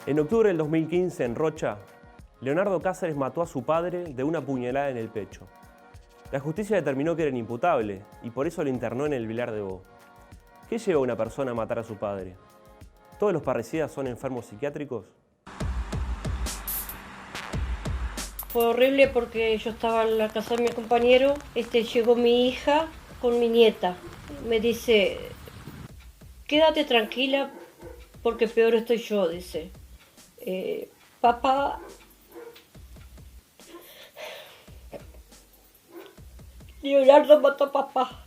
En octubre del 2015, en Rocha, Leonardo Cáceres mató a su padre de una puñalada en el pecho. La justicia determinó que era inimputable y por eso lo internó en el Vilar de Bo. ¿Qué lleva a una persona a matar a su padre? ¿Todos los parricidas son enfermos psiquiátricos? Fue horrible porque yo estaba en la casa de mi compañero, llegó mi hija con mi nieta. Me dice, quédate tranquila porque peor estoy yo, dice. Papá, Leonardo mató a papá.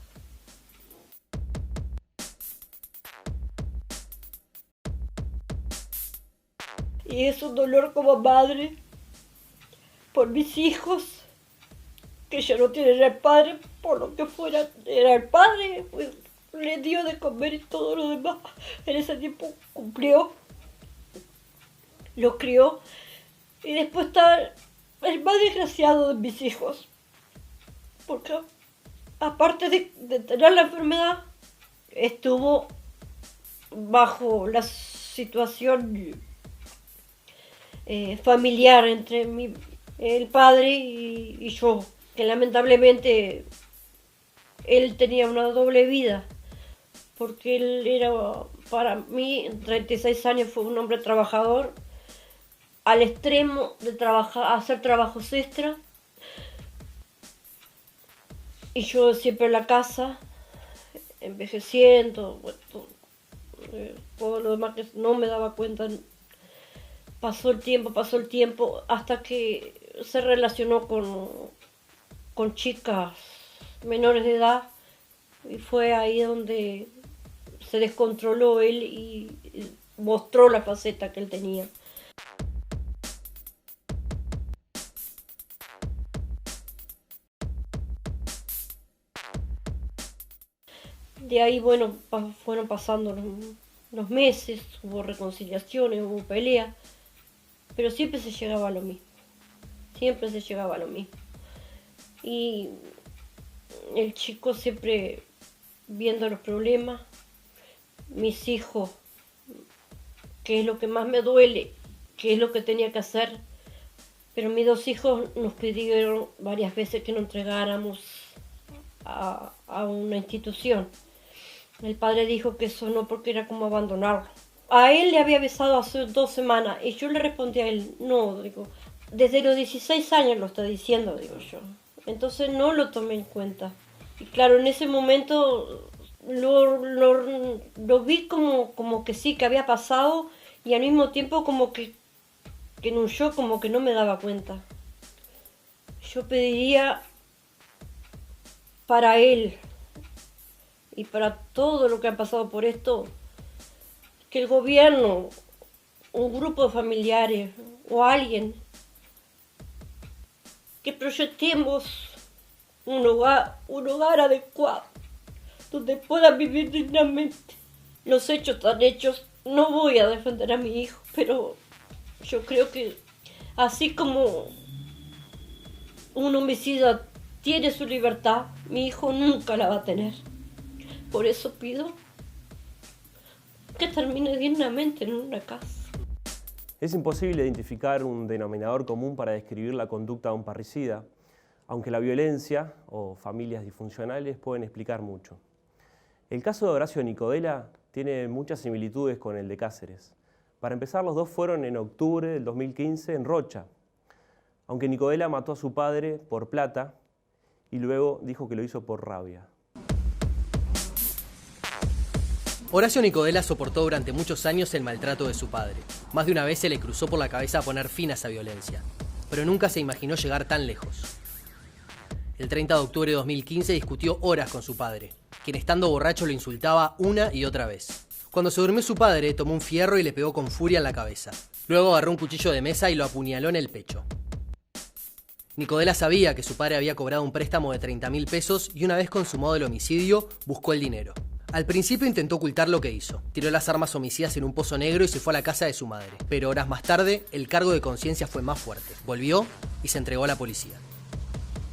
Y es un dolor como madre por mis hijos, que ya no tienen al padre, por lo que fuera, era el padre, pues, le dio de comer y todo lo demás. En ese tiempo cumplió, lo crió, y después está el más desgraciado de mis hijos, porque aparte de tener la enfermedad, estuvo bajo la situación familiar entre el padre y yo, que lamentablemente él tenía una doble vida, porque él era, para mí, en 36 años fue un hombre trabajador, al extremo de trabajar, hacer trabajos extra, y yo siempre en la casa, envejeciendo, bueno, todo lo demás que no me daba cuenta. Pasó el tiempo, hasta que se relacionó con chicas menores de edad, y fue ahí donde se descontroló él y mostró la faceta que él tenía. De ahí, bueno, fueron pasando los meses, hubo reconciliaciones, hubo peleas, pero siempre se llegaba a lo mismo. Y el chico siempre viendo los problemas, mis hijos, que es lo que más me duele, que es lo que tenía que hacer, pero mis dos hijos nos pidieron varias veces que nos entregáramos a una institución. El padre dijo que eso no, porque era como abandonarlo. A él le había besado hace 2 semanas y yo le respondí a él, no, digo, desde los 16 años lo está diciendo, digo yo. Entonces no lo tomé en cuenta. Y claro, en ese momento lo vi como que sí, que había pasado, y al mismo tiempo como que en un shock, como que no me daba cuenta. Yo pediría para él y para todo lo que ha pasado por esto, que el gobierno, un grupo de familiares o alguien, que proyectemos un hogar adecuado, donde puedan vivir dignamente. Los hechos están hechos, no voy a defender a mi hijo, pero yo creo que así como un homicida tiene su libertad, mi hijo nunca la va a tener. Por eso pido que termine dignamente en una casa. Es imposible identificar un denominador común para describir la conducta de un parricida, aunque la violencia o familias disfuncionales pueden explicar mucho. El caso de Horacio Nicodela tiene muchas similitudes con el de Cáceres. Para empezar, los dos fueron en octubre del 2015 en Rocha, aunque Nicodela mató a su padre por plata y luego dijo que lo hizo por rabia. Horacio Nicodela soportó durante muchos años el maltrato de su padre. Más de una vez se le cruzó por la cabeza poner fin a esa violencia, pero nunca se imaginó llegar tan lejos. El 30 de octubre de 2015 discutió horas con su padre, quien estando borracho lo insultaba una y otra vez. Cuando se durmió su padre, tomó un fierro y le pegó con furia en la cabeza. Luego agarró un cuchillo de mesa y lo apuñaló en el pecho. Nicodela sabía que su padre había cobrado un préstamo de 30.000 pesos y una vez consumado el homicidio, buscó el dinero. Al principio intentó ocultar lo que hizo. Tiró las armas homicidas en un pozo negro y se fue a la casa de su madre. Pero horas más tarde, el cargo de conciencia fue más fuerte. Volvió y se entregó a la policía.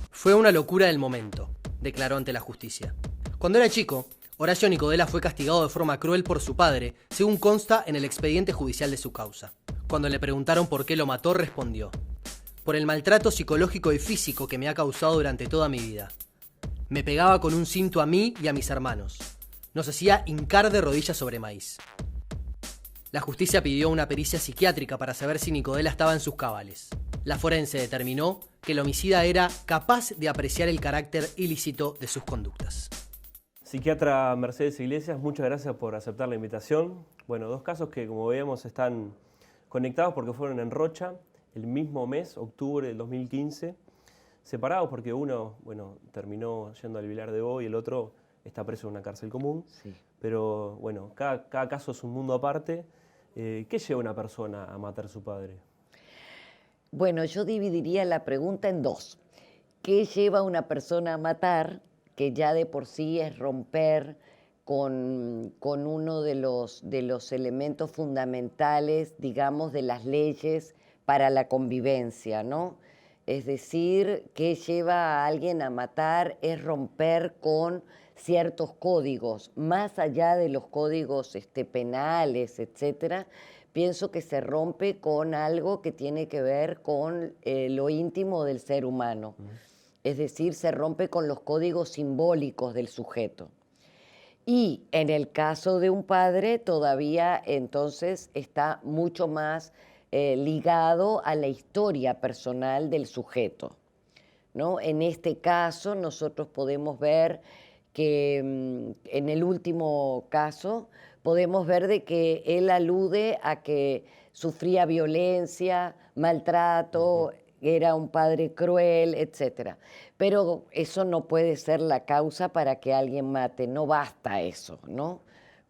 Fue una locura del momento, declaró ante la justicia. Cuando era chico, Horacio Nicodela fue castigado de forma cruel por su padre, según consta en el expediente judicial de su causa. Cuando le preguntaron por qué lo mató, respondió: por el maltrato psicológico y físico que me ha causado durante toda mi vida. Me pegaba con un cinto a mí y a mis hermanos. Nos hacía hincar de rodillas sobre maíz. La justicia pidió una pericia psiquiátrica para saber si Nicodela estaba en sus cabales. La forense determinó que el homicida era capaz de apreciar el carácter ilícito de sus conductas. Psiquiatra Mercedes Iglesias, muchas gracias por aceptar la invitación. Bueno, dos casos que, como veíamos, están conectados porque fueron en Rocha el mismo mes, octubre del 2015, separados porque uno, bueno, terminó yendo al Vilar de Bo y el otro está preso en una cárcel común. Sí. Pero bueno, cada caso es un mundo aparte. ¿Qué lleva a una persona a matar a su padre? Bueno, yo dividiría la pregunta en dos. ¿Qué lleva a una persona a matar? Que ya de por sí es romper con uno de los elementos fundamentales, digamos, de las leyes para la convivencia, ¿no? Es decir, ¿qué lleva a alguien a matar? Es romper con ciertos códigos, más allá de los códigos penales, etcétera. Pienso que se rompe con algo que tiene que ver con lo íntimo del ser humano. Es decir, se rompe con los códigos simbólicos del sujeto. Y en el caso de un padre, todavía entonces está mucho más ligado a la historia personal del sujeto, ¿no? En este caso, nosotros podemos ver que en el último caso, podemos ver de que él alude a que sufría violencia, maltrato, era un padre cruel, etc. Pero eso no puede ser la causa para que alguien mate, no basta eso, ¿no?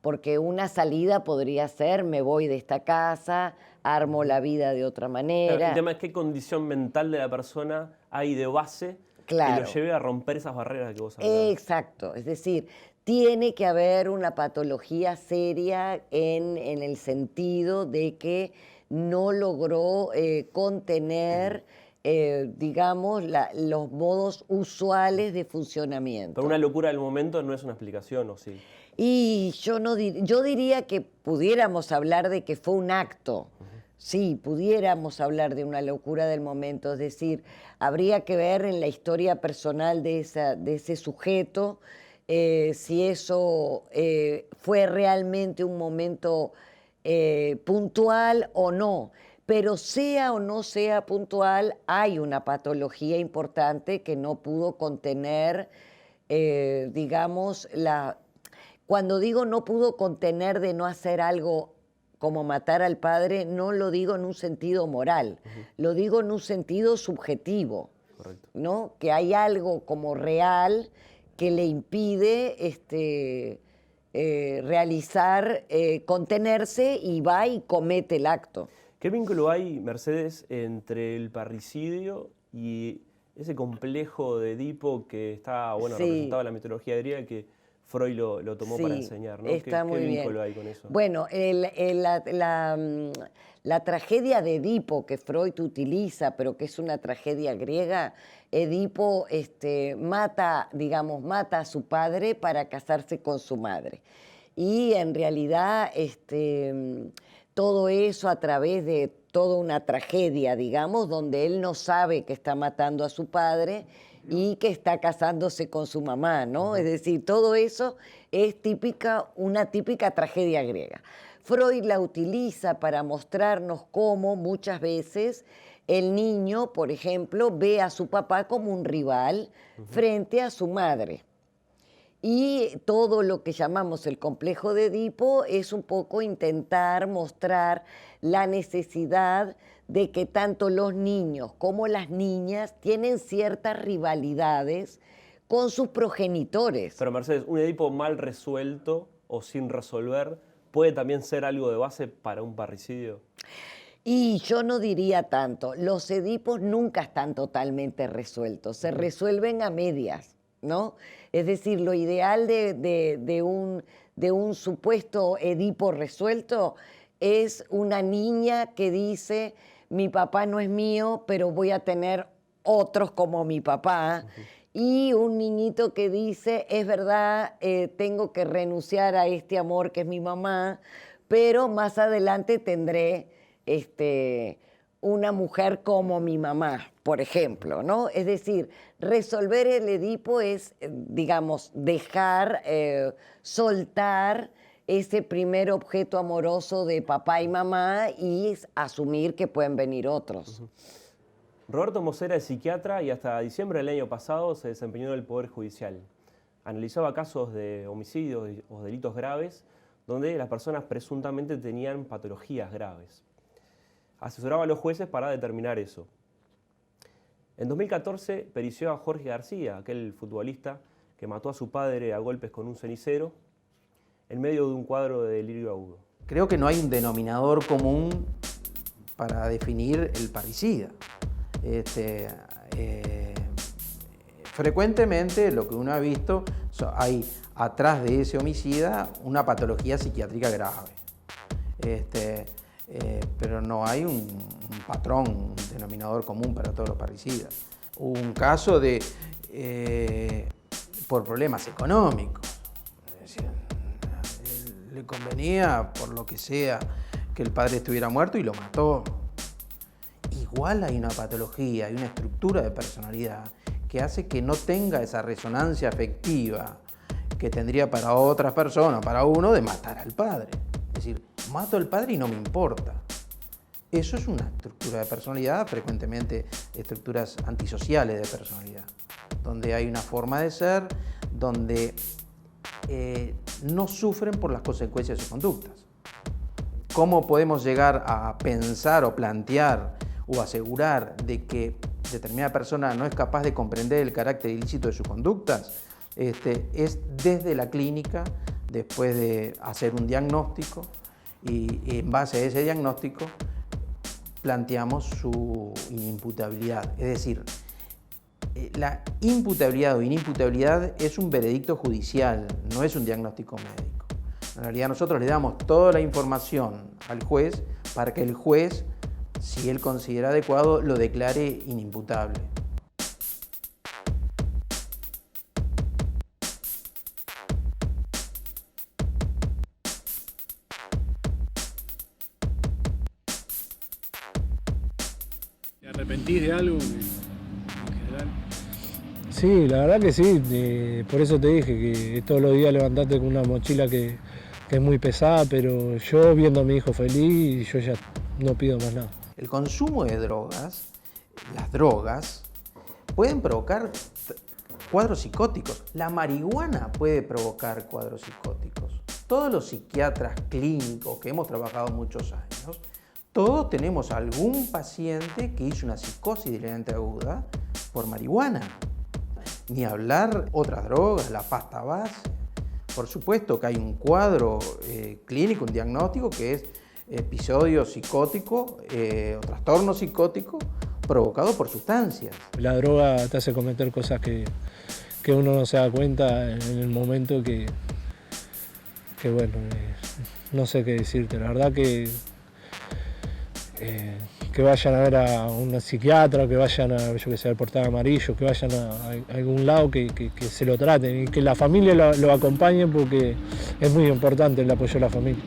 Porque una salida podría ser: me voy de esta casa, armo la vida de otra manera. El tema es qué condición mental de la persona hay de base que lo lleve a romper esas barreras que vos hablabas. Exacto, es decir, tiene que haber una patología seria en el sentido de que no logró contener, digamos, los modos usuales de funcionamiento. Pero una locura del momento no es una explicación, ¿o sí? Y yo diría que pudiéramos hablar de que fue un acto. Sí, pudiéramos hablar de una locura del momento, es decir, habría que ver en la historia personal de ese sujeto si eso fue realmente un momento puntual o no. Pero sea o no sea puntual, hay una patología importante que no pudo contener, digamos, cuando digo no pudo contener de no hacer algo como matar al padre, no lo digo en un sentido moral, lo digo en un sentido subjetivo. Correcto. ¿No? Que hay algo como real que le impide realizar, contenerse, y va y comete el acto. ¿Qué vínculo hay, Mercedes, entre el parricidio y ese complejo de Edipo que está representado en la mitología griega, que Freud lo tomó para enseñar, ¿no? Está ¿Qué muy vínculo bien. hay con eso? Bueno, la tragedia de Edipo que Freud utiliza, pero que es una tragedia griega, Edipo mata a su padre para casarse con su madre. Y en realidad todo eso a través de toda una tragedia, digamos, donde él no sabe que está matando a su padre y que está casándose con su mamá, ¿no? Es decir, todo eso es una típica tragedia griega. Freud la utiliza para mostrarnos cómo muchas veces el niño, por ejemplo, ve a su papá como un rival frente a su madre. Y todo lo que llamamos el complejo de Edipo es un poco intentar mostrar la necesidad de que tanto los niños como las niñas tienen ciertas rivalidades con sus progenitores. Pero Mercedes, un Edipo mal resuelto o sin resolver puede también ser algo de base para un parricidio. Y yo no diría tanto. Los Edipos nunca están totalmente resueltos, se resuelven a medias, ¿no? Es decir, lo ideal de un supuesto Edipo resuelto es una niña que dice: mi papá no es mío, pero voy a tener otros como mi papá. Y un niñito que dice: es verdad, tengo que renunciar a este amor que es mi mamá, pero más adelante tendré una mujer como mi mamá, por ejemplo, ¿no? Es decir, resolver el Edipo es, digamos, dejar, soltar ese primer objeto amoroso de papá y mamá y asumir que pueden venir otros. Roberto Mosera es psiquiatra y hasta diciembre del año pasado se desempeñó en el Poder Judicial. Analizaba casos de homicidios o delitos graves donde las personas presuntamente tenían patologías graves. Asesoraba a los jueces para determinar eso. En 2014 perició a Jorge García, aquel futbolista que mató a su padre a golpes con un cenicero en medio de un cuadro de delirio agudo. Creo que no hay un denominador común para definir el parricida. Frecuentemente lo que uno ha visto, hay atrás de ese homicida una patología psiquiátrica grave. Pero no hay un patrón, un denominador común para todos los parricidas. Hubo un caso de por problemas económicos. Es decir, le convenía, por lo que sea, que el padre estuviera muerto y lo mató. Igual hay una patología, hay una estructura de personalidad que hace que no tenga esa resonancia afectiva que tendría para otras personas, para uno, de matar al padre. Es decir, mato al padre y no me importa. Eso es una estructura de personalidad, frecuentemente estructuras antisociales de personalidad, donde hay una forma de ser, donde no sufren por las consecuencias de sus conductas. ¿Cómo podemos llegar a pensar o plantear o asegurar de que determinada persona no es capaz de comprender el carácter ilícito de sus conductas? Es desde la clínica, después de hacer un diagnóstico, y en base a ese diagnóstico planteamos su inimputabilidad. Es decir, la imputabilidad o inimputabilidad es un veredicto judicial, no es un diagnóstico médico. En realidad nosotros le damos toda la información al juez para que el juez, si él considera adecuado, lo declare inimputable. ¿Te arrepentís de algo en general? Sí, la verdad que sí, por eso te dije que todos los días levantarte con una mochila que es muy pesada, pero yo viendo a mi hijo feliz, yo ya no pido más nada. El consumo de drogas, las drogas, pueden provocar cuadros psicóticos. La marihuana puede provocar cuadros psicóticos. Todos los psiquiatras clínicos que hemos trabajado muchos años, todos tenemos algún paciente que hizo una psicosis delirante aguda por marihuana. Ni hablar otras drogas, la pasta base. Por supuesto que hay un cuadro clínico, un diagnóstico que es episodio psicótico o trastorno psicótico provocado por sustancias. La droga te hace cometer cosas que uno no se da cuenta en el momento que bueno, no sé qué decirte. La verdad que vayan a ver a una psiquiatra, que vayan a, yo que sé, al Portal Amarillo, que vayan a algún lado que se lo traten y que la familia lo acompañe, porque es muy importante el apoyo de la familia.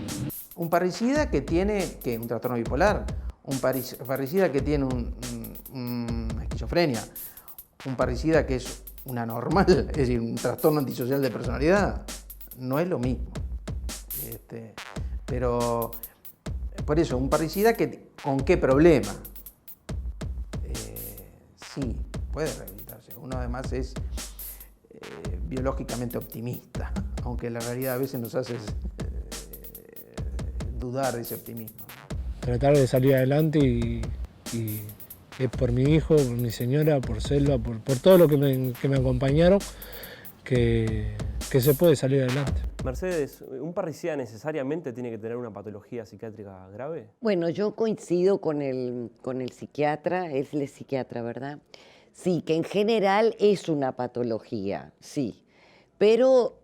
Un parricida que tiene un trastorno bipolar, un parricida que tiene una esquizofrenia, un parricida que es una normal, es decir, un trastorno antisocial de personalidad, no es lo mismo. Pero por eso, un parricida ¿con qué problema? Sí, puede rehabilitarse. Uno además es biológicamente optimista, aunque la realidad a veces nos hace dudar de ese optimismo. Tratar de salir adelante y es por mi hijo, por mi señora, por Selva, por todo lo que me acompañaron, que se puede salir adelante. Mercedes, ¿un parricida necesariamente tiene que tener una patología psiquiátrica grave? Bueno, yo coincido con el psiquiatra, él es psiquiatra, ¿verdad? Sí, que en general es una patología, sí, pero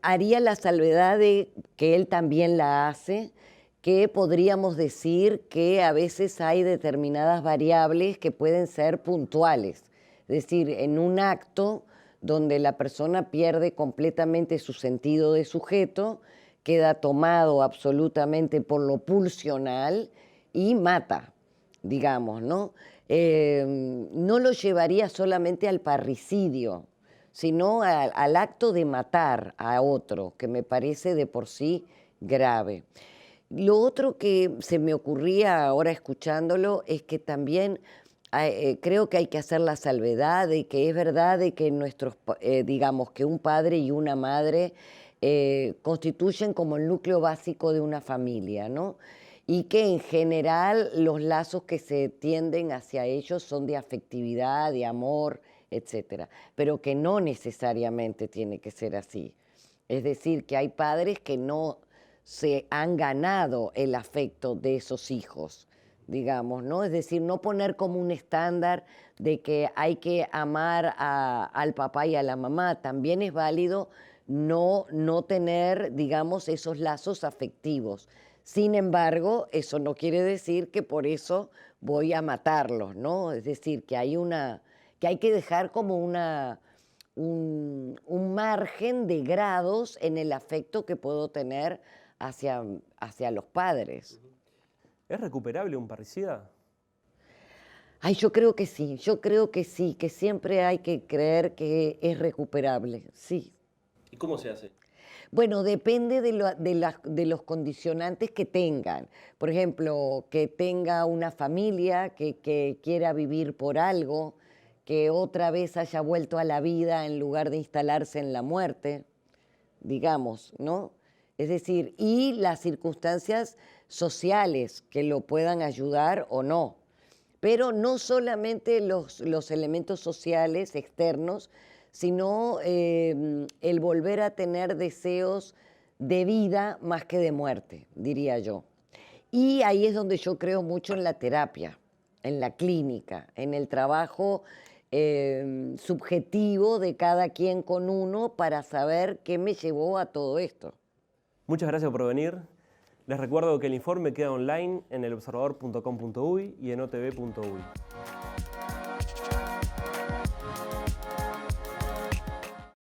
haría la salvedad de que él también la hace, que podríamos decir que a veces hay determinadas variables que pueden ser puntuales, es decir, en un acto donde la persona pierde completamente su sentido de sujeto, queda tomado absolutamente por lo pulsional y mata, digamos, ¿no? No lo llevaría solamente al parricidio, sino al acto de matar a otro, que me parece de por sí grave. Lo otro que se me ocurría ahora escuchándolo es que también creo que hay que hacer la salvedad de que es verdad de que digamos que un padre y una madre constituyen como el núcleo básico de una familia, ¿no? Y que en general los lazos que se tienden hacia ellos son de afectividad, de amor, etcétera, pero que no necesariamente tiene que ser así. Es decir, que hay padres que no se han ganado el afecto de esos hijos, digamos, ¿no? Es decir, no poner como un estándar de que hay que amar al papá y a la mamá. También es válido no tener, digamos, esos lazos afectivos. Sin embargo, eso no quiere decir que por eso voy a matarlos, ¿no? Es decir, que hay que dejar como un margen de grados en el afecto que puedo tener hacia los padres. ¿Es recuperable un parricida? Ay, yo creo que sí, que siempre hay que creer que es recuperable, sí. ¿Y cómo se hace? Bueno, depende de los condicionantes que tengan. Por ejemplo, que tenga una familia, que quiera vivir por algo, que otra vez haya vuelto a la vida en lugar de instalarse en la muerte, digamos, ¿no? Es decir, y las circunstancias sociales que lo puedan ayudar o no. Pero no solamente los elementos sociales externos, sino el volver a tener deseos de vida más que de muerte, diría yo. Y ahí es donde yo creo mucho en la terapia, en la clínica, en el trabajo subjetivo de cada quien con uno para saber qué me llevó a todo esto. Muchas gracias por venir. Les recuerdo que el informe queda online en elobservador.com.uy y en otv.uy.